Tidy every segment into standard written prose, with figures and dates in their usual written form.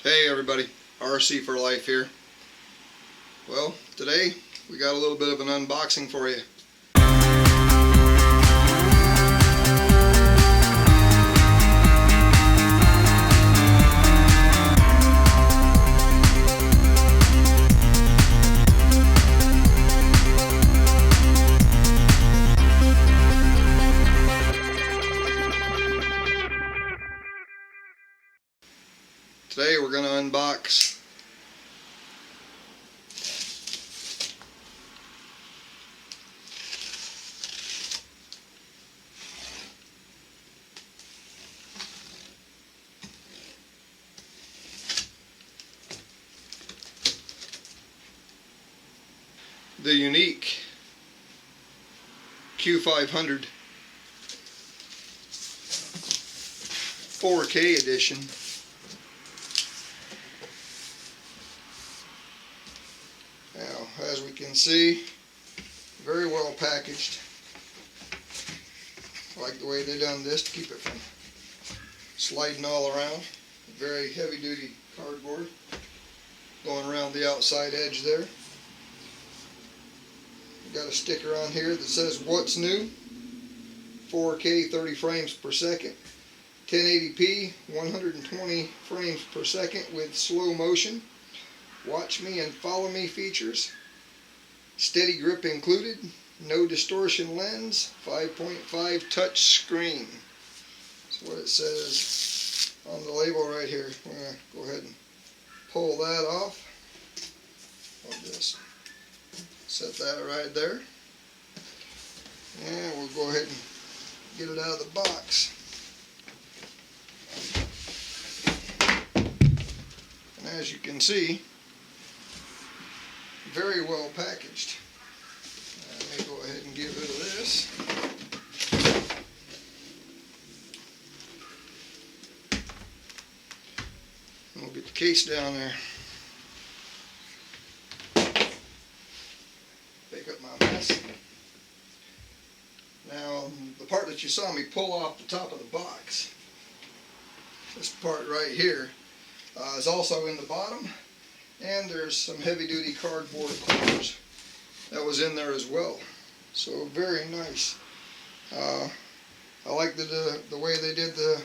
Hey everybody, RcForLife here. Well, today we got a little bit of an unboxing for you. Today we're going to unbox the Yuneec Q500 4K edition. Now, as we can see, very well packaged. I like the way they done this to keep it from sliding all around. Very heavy duty cardboard going around the outside edge there. Got a sticker on here that says "What's new?" 4K 30 frames per second, 1080p 120 frames per second with slow motion, watch me and follow me features, steady grip included, no distortion lens, 5.5 touch screen. That's what it says on the label right here. We're going to go ahead and pull that off. I'll just set that right there, and we'll go ahead and get it out of the box. And as you can see, very well packaged. Let me go ahead and get rid of this. And we'll get the case down there. Pick up my mess. Now, the part that you saw me pull off the top of the box, this part right here, is also in the bottom, and there's some heavy-duty cardboard corners that was in there as well. So very nice. I like the way they did the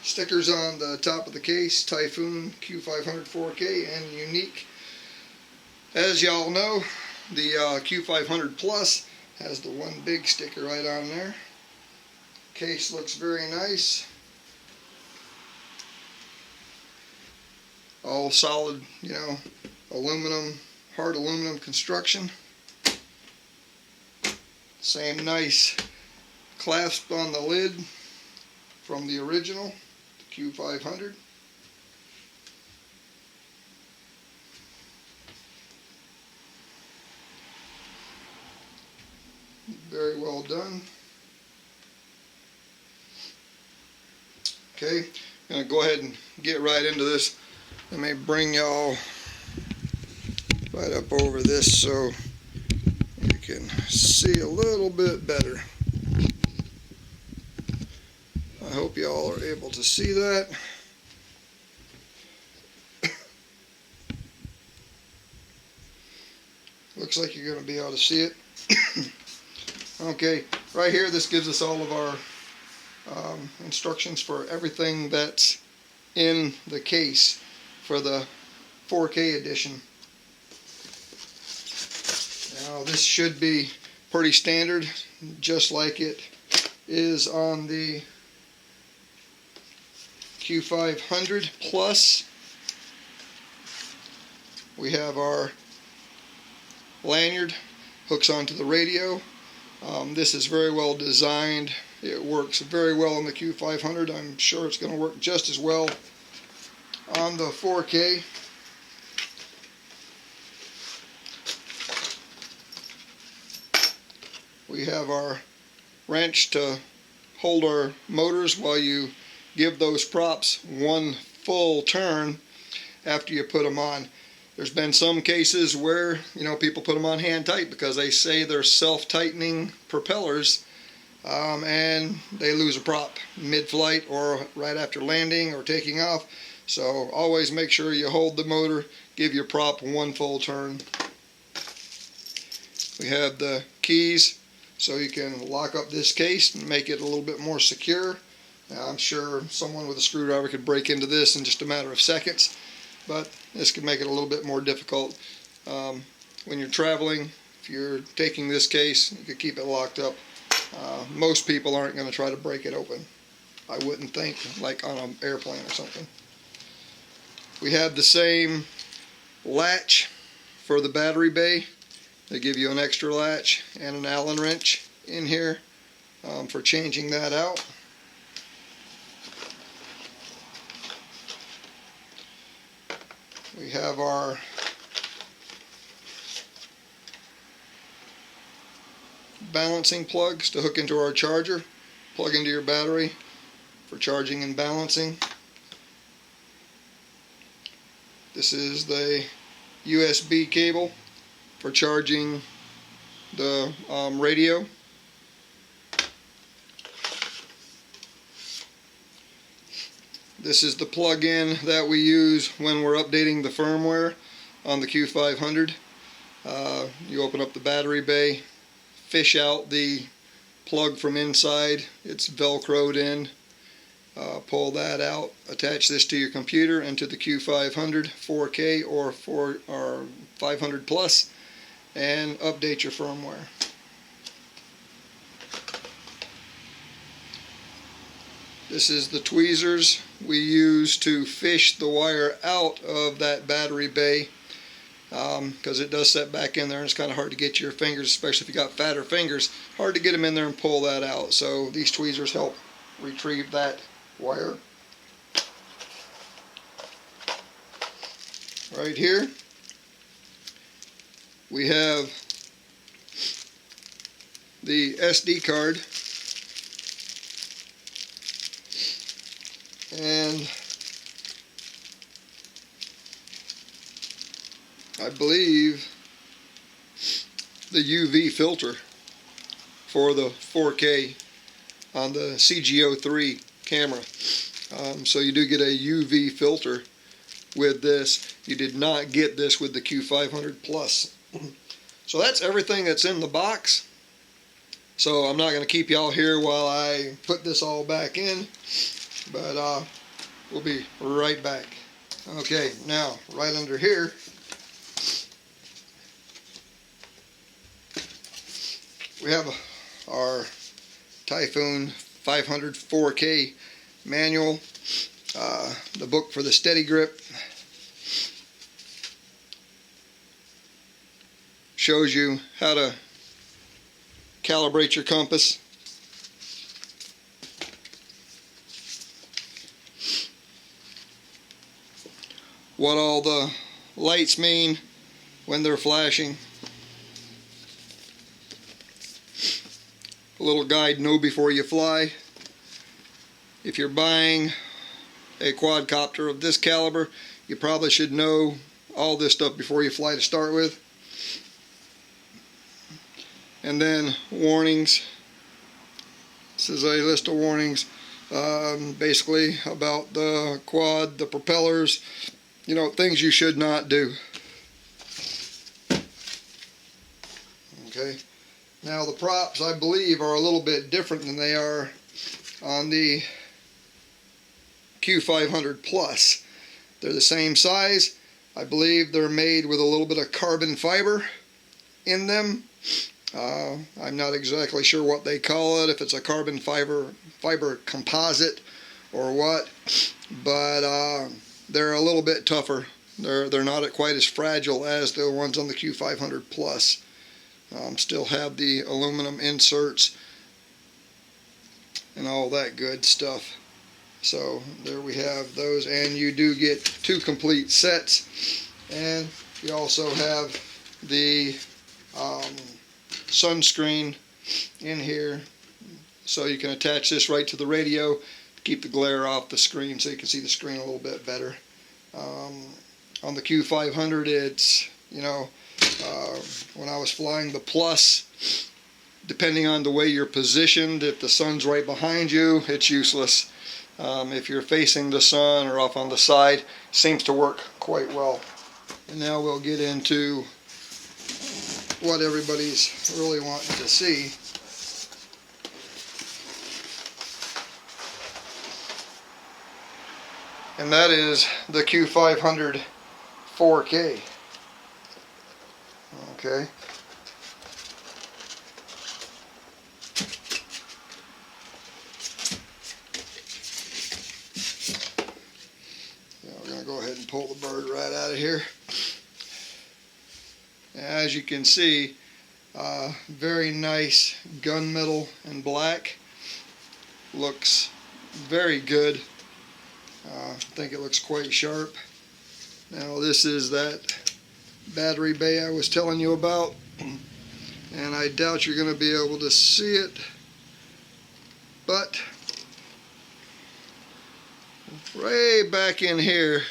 stickers on the top of the case. Typhoon Q500 4K and Yuneec. As y'all know, the Q500 Plus has the one big sticker right on there. Case looks very nice. All solid, you know, aluminum, hard aluminum construction. Same nice clasp on the lid from the original Q500. Very well done. Okay, I'm going to go ahead and get right into this. Let me bring y'all right up over this so you can see a little bit better. I hope y'all are able to see that. Looks like you're going to be able to see it. Okay, right here this gives us all of our instructions for everything that's in the case for the 4K edition. Now this should be pretty standard, just like it is on the Q500 Plus. We have our lanyard, hooks onto the radio. This is very well designed. It works very well on the Q500. I'm sure it's going to work just as well on the 4K. We have our wrench to hold our motors while you give those props one full turn after you put them on. There's been some cases where, you know, people put them on hand tight because they say they're self-tightening propellers, and they lose a prop mid-flight or right after landing or taking off. So always make sure you hold the motor, give your prop one full turn. We have the keys so you can lock up this case and make it a little bit more secure. Now, I'm sure someone with a screwdriver could break into this in just a matter of seconds, but this could make it a little bit more difficult. When you're traveling, if you're taking this case, you could keep it locked up. Most people aren't going to try to break it open. I wouldn't think, like on an airplane or something. We have the same latch for the battery bay. They give you an extra latch and an Allen wrench in here for changing that out. We have our balancing plugs to hook into our charger. Plug into your battery for charging and balancing. This is the USB cable for charging the radio. This is the plug-in that we use when we're updating the firmware on the Q500. You open up the battery bay, fish out the plug from inside. It's velcroed in. Pull that out, attach this to your computer and to the Q500 4K or 500 plus, and update your firmware. This is the tweezers we use to fish the wire out of that battery bay, because it does set back in there and it's kind of hard to get your fingers, especially if you got fatter fingers, hard to get them in there and pull that out. So these tweezers help retrieve that wire. Right here we have the SD card, and I believe the UV filter for the 4K on the CG03 camera. So you do get a UV filter with this. You did not get this with the Q500 Plus. So that's everything that's in the box. So I'm not going to keep y'all here while I put this all back in, but we'll be right back. Okay, now right under here we have our Typhoon 500 4K manual, the book for the steady grip. Shows you how to calibrate your compass. What all the lights mean when they're flashing. A little guide, know before you fly. If you're buying a quadcopter of this caliber, you probably should know all this stuff before you fly to start with. And then warnings. This is a list of warnings, basically about the quad, the propellers, you know, things you should not do. Okay. Now the props, I believe, are a little bit different than they are on the Q500 Plus. They're the same size. I believe they're made with a little bit of carbon fiber in them. I'm not exactly sure what they call it, if it's a carbon fiber composite or what, but they're a little bit tougher. They're not quite as fragile as the ones on the Q500 Plus. Still have the aluminum inserts and all that good stuff. So there we have those, and you do get 2 complete sets, and you also have the sunscreen in here, so you can attach this right to the radio to keep the glare off the screen so you can see the screen a little bit better. On the Q500, it's, you know, when I was flying the Plus, depending on the way you're positioned, if the sun's right behind you, it's useless. if you're facing the sun or off on the side. Seems to work quite well. And now we'll get into what everybody's really wanting to see. And that is the Q500 4K. Okay. Now we're going to go ahead and pull the bird right out of here. As you can see, very nice gunmetal and black. Looks very good. I think it looks quite sharp. Now this is that battery bay I was telling you about, and I doubt you're going to be able to see it, but way back in here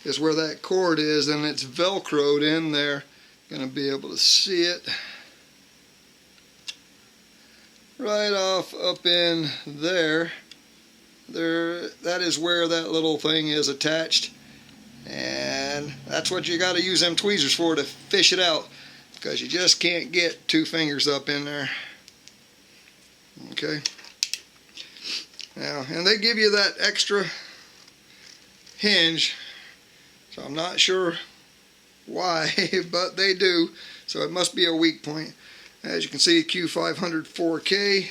is where that cord is, and it's velcroed in there. Going to be able to see it right off up in there. That is where that little thing is attached, and that's what you got to use them tweezers for, to fish it out, because you just can't get 2 fingers up in there. Okay. Now, and they give you that extra hinge, so I'm not sure why, but they do, so it must be a weak point. As you can see, Q500 4K,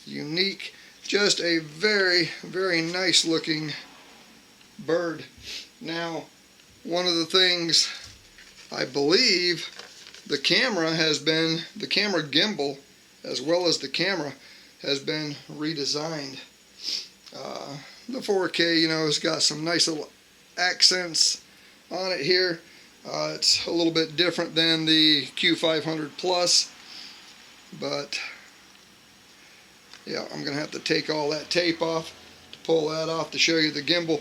Yuneec. Just a very, very nice looking bird. Now, one of the things, I believe the camera gimbal, as well as the camera, has been redesigned. The 4K, you know, has got some nice little accents on it here. It's a little bit different than the Q500 Plus, but yeah, I'm going to have to take all that tape off to pull that off to show you the gimbal.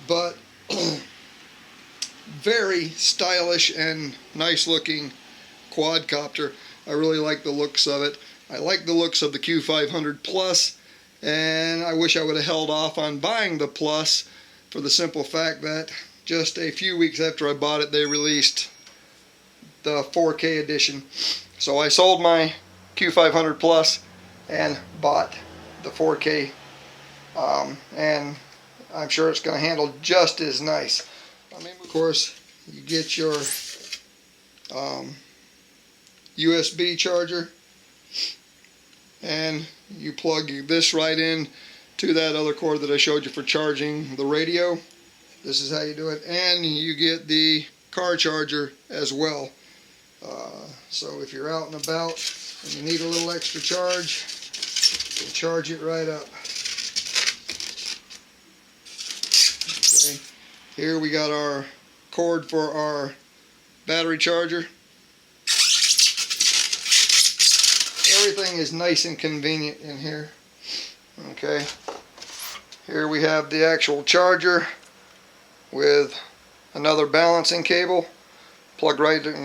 But very stylish and nice looking quadcopter. I really like the looks of it. I like the looks of the Q500 Plus, and I wish I would have held off on buying the Plus for the simple fact that just a few weeks after I bought it, they released the 4K edition. So I sold my Q500 Plus and bought the 4K, and I'm sure it's going to handle just as nice. I mean, of course, you get your USB charger, and you plug this right in to that other cord that I showed you for charging the radio. This is how you do it, and you get the car charger as well. So if you're out and about and you need a little extra charge, you can charge it right up. Okay. Here we got our cord for our battery charger. Everything is nice and convenient in here. Okay. Here we have the actual charger with another balancing cable.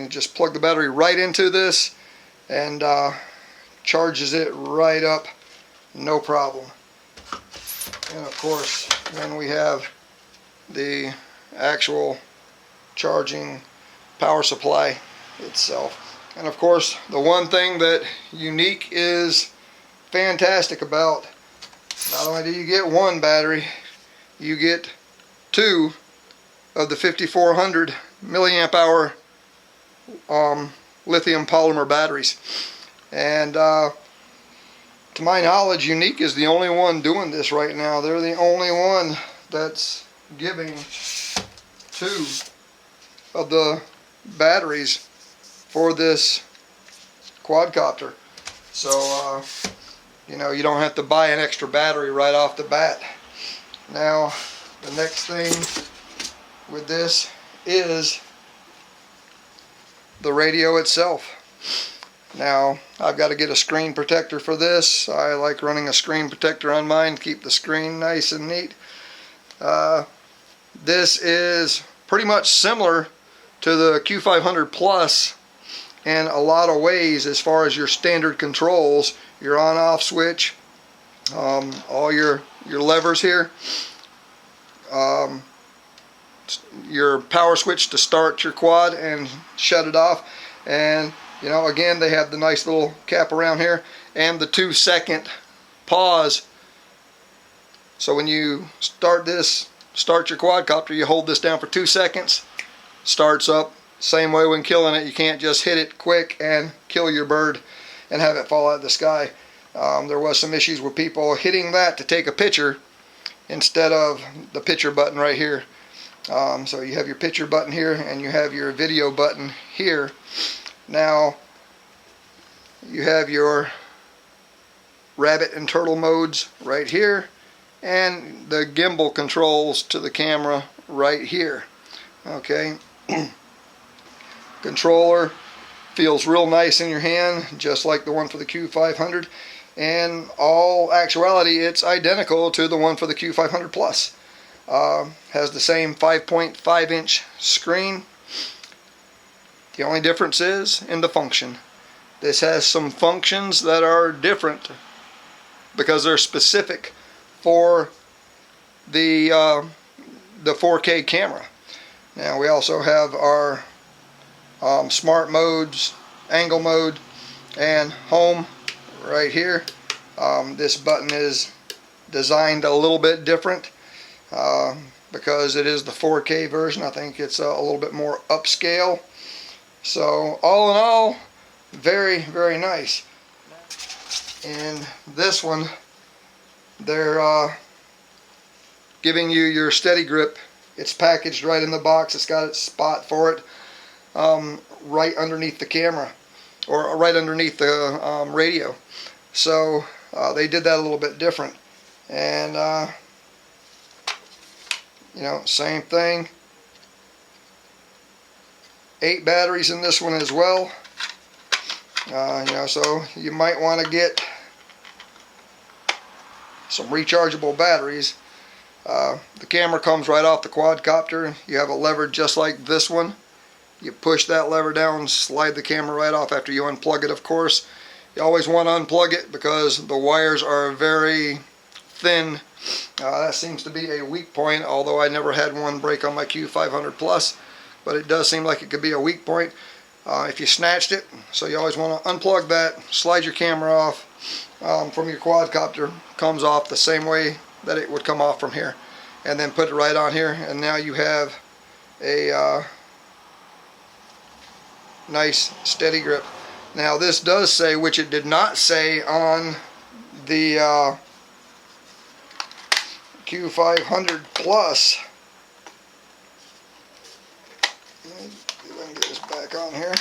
Just plug the battery right into this, and charges it right up, no problem. And of course, then we have the actual charging power supply itself. And of course, the one thing that Yuneec is fantastic about, not only do you get one battery, you get 2 of the 5400 milliamp hour lithium polymer batteries. And to my knowledge, Yuneec is the only one doing this right now. They're the only one that's giving 2 of the batteries for this quadcopter. So you know, you don't have to buy an extra battery right off the bat. Now, the next thing with this is the radio itself. Now, I've got to get a screen protector for this. I like running a screen protector on mine to keep the screen nice and neat. This is pretty much similar to the Q500 Plus in a lot of ways as far as your standard controls, your on-off switch, all your levers here, your power switch to start your quad and shut it off, and you know, again, they have the nice little cap around here and the 2-second pause. So when you start your quadcopter, you hold this down for 2 seconds, starts up. Same way when killing it, you can't just hit it quick and kill your bird and have it fall out of the sky. There was some issues with people hitting that to take a picture instead of the picture button right here. So you have your picture button here and you have your video button here. Now you have your rabbit and turtle modes right here, and the gimbal controls to the camera right here. Okay. Controller feels real nice in your hand, just like the one for the Q500. In all actuality, it's identical to the one for the Q500 Plus. Has the same 5.5 inch screen. The only difference is in the function. This has some functions that are different because they're specific for the 4K camera. Now we also have our smart modes, angle mode, and home right here. This button is designed a little bit different because it is the 4K version. I think it's a little bit more upscale. So all in all, very, very nice. And this one, they're giving you your steady grip. It's packaged right in the box. It's got a spot for it right underneath the camera, or right underneath the radio. So they did that a little bit different. And you know, same thing. 8 batteries in this one as well. You know, so you might want to get some rechargeable batteries. The camera comes right off the quadcopter. You have a lever just like this one. You push that lever down, slide the camera right off after you unplug it, of course. You always want to unplug it because the wires are very thin. That seems to be a weak point, although I never had one break on my Q500 Plus, but it does seem like it could be a weak point if you snatched it. So you always want to unplug that, slide your camera off from your quadcopter. Comes off the same way that it would come off from here, and then put it right on here, and now you have a nice steady grip. Now this does say, which it did not say on the Q500 Plus. Let me see if I can get this back on here.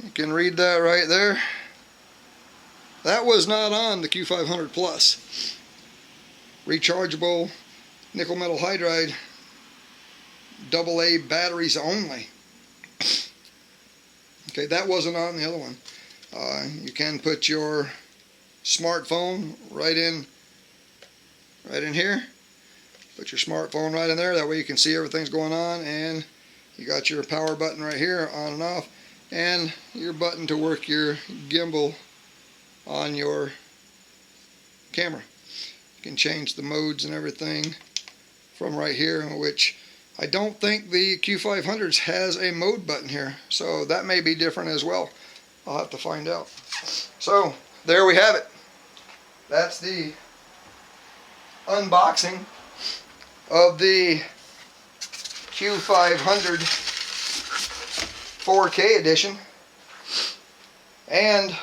You can read that right there. That was not on the Q500 Plus. Rechargeable nickel metal hydride AA batteries only. Okay, that wasn't on the other one. You can put your smartphone right in here. Put your smartphone right in there. That way you can see everything's going on, and you got your power button right here, on and off, and your button to work your gimbal on your camera. You can change the modes and everything from right here, which I don't think the Q500s has a mode button here, so that may be different as well. I'll have to find out. So there we have it. That's the unboxing of the Q500 4K edition, and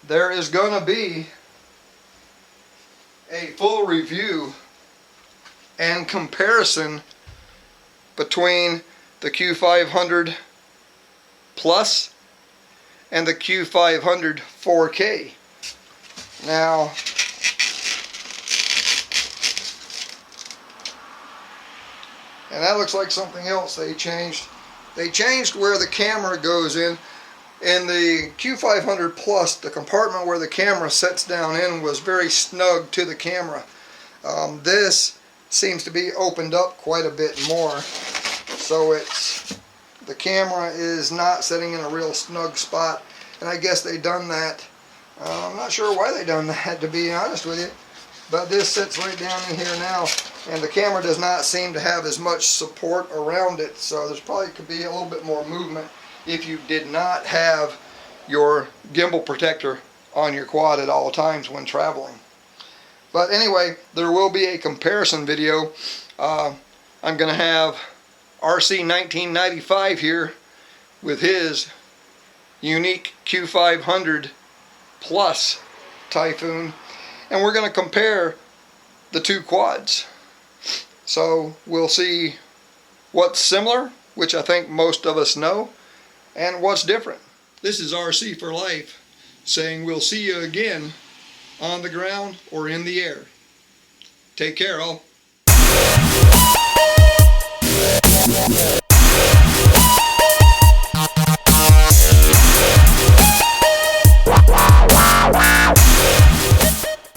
there is going to be a full review and comparison between the Q500 Plus and the Q500 4K. Now, and that looks like something else they changed. They changed where the camera goes in. In the Q500 Plus, the compartment where the camera sets down in was very snug to the camera. This seems to be opened up quite a bit more, so it's the camera is not sitting in a real snug spot, and I guess they done that. I'm not sure why they done that, to be honest with you, but this sits right down in here now, and the camera does not seem to have as much support around it, so there's probably could be a little bit more movement if you did not have your gimbal protector on your quad at all times when traveling. But anyway, there will be a comparison video. I'm going to have RC1995 here with his Yuneec Q500 Plus Typhoon, and we're going to compare the two quads. So we'll see what's similar, which I think most of us know, and what's different. This is RcForLife saying we'll see you again on the ground or in the air. Take care, all.